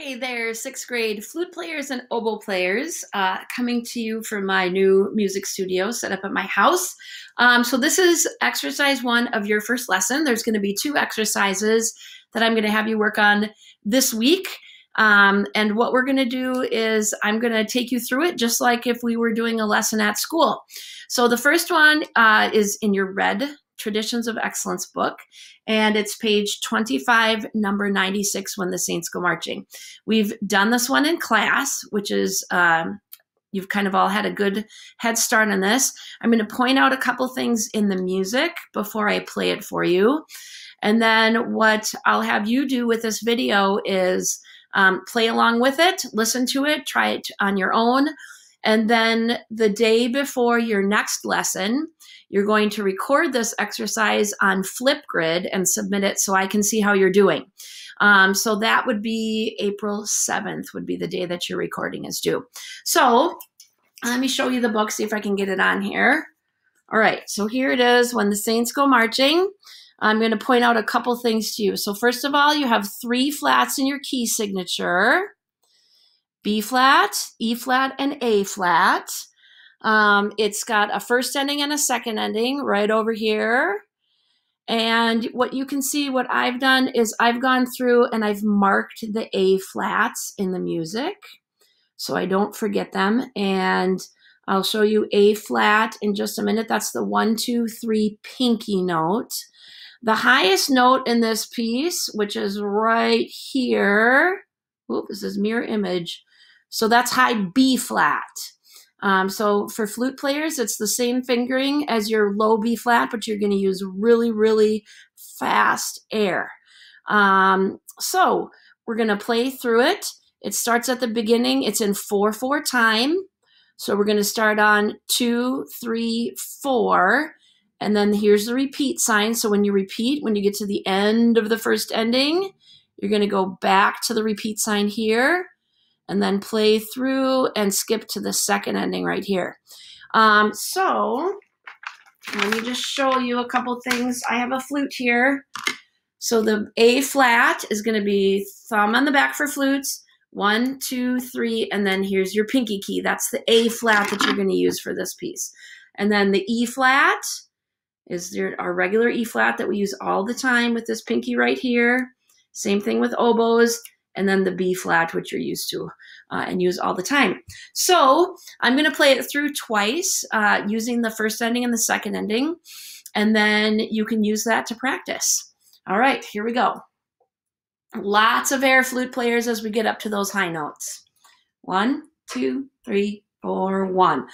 Hey there, sixth grade flute players and oboe players, coming to you from my new music studio set up at my house. So this is exercise one of your first lesson. There's going to be two exercises that I'm going to have you work on this week. And what we're going to do is I'm going to take you through it just like if we were doing a lesson at school. So the first one is in your red Traditions of Excellence book, and it's page 25, number 96, When the Saints Go Marching. We've done this one in class, which is, you've kind of all had a good head start on this. I'm going to point out a couple things in the music before I play it for you. And then what I'll have you do with this video is play along with it, listen to it, try it on your own. And then the day before your next lesson, you're going to record this exercise on Flipgrid and submit it so I can see how you're doing. So that would be April 7th would be the day that your recording is due. So let me show you the book, see if I can get it on here. All right, so here it is, When the Saints Go Marching. I'm going to point out a couple things to you. So first of all, you have 3 flats in your key signature: B flat, E flat, and A flat. It's got a first ending and a second ending right over here. And what you can see, what I've done is I've gone through and I've marked the A flats in the music so I don't forget them. And I'll show you A flat in just a minute. That's the 1, 2, 3 pinky note. The highest note in this piece, which is right here. Oop, this is mirror image. So that's high B flat. So for flute players, it's the same fingering as your low B flat, but you're going to use really, really fast air. So we're going to play through it. It starts at the beginning. It's in 4/4 time. So we're going to start on 2, 3, 4. And then here's the repeat sign. So when you repeat, when you get to the end of the first ending, you're going to go back to the repeat sign here, and then play through and skip to the second ending right here. So let me just show you a couple things. I have a flute here. So the A flat is going to be thumb on the back for flutes, 1, 2, 3, and then here's your pinky key. That's the A flat that you're going to use for this piece. And then the E flat is our regular E flat that we use all the time with this pinky right here. Same thing with oboes. And then the B flat, which you're used to and use all the time. So I'm going to play it through twice using the first ending and the second ending, and then you can use that to practice. All right, here we go. Lots of air, flute players, as we get up to those high notes. 1, 2, 3, 4, 1.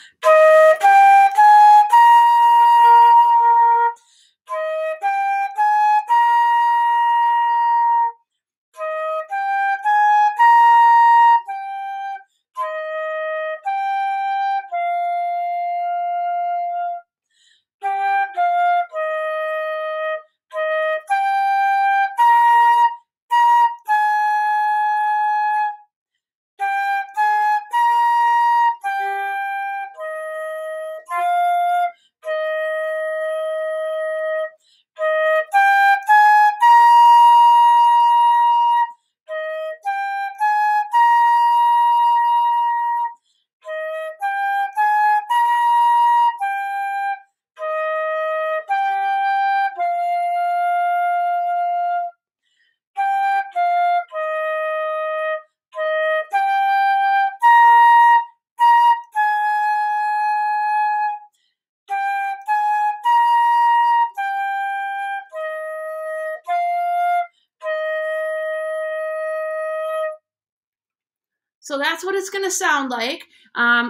So that's what it's going to sound like.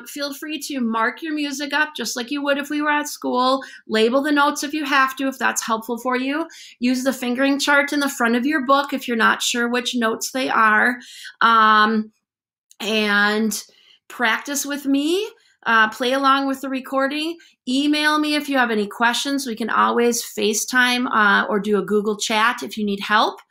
Feel free to mark your music up just like you would if we were at school. Label the notes if you have to, if that's helpful for you. Use the fingering chart in the front of your book if you're not sure which notes they are. And practice with me. Play along with the recording. Email me if you have any questions. We can always FaceTime or do a Google chat if you need help.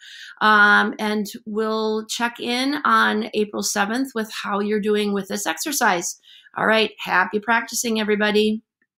And we'll check in on April 7th with how you're doing with this exercise. All right, happy practicing, everybody.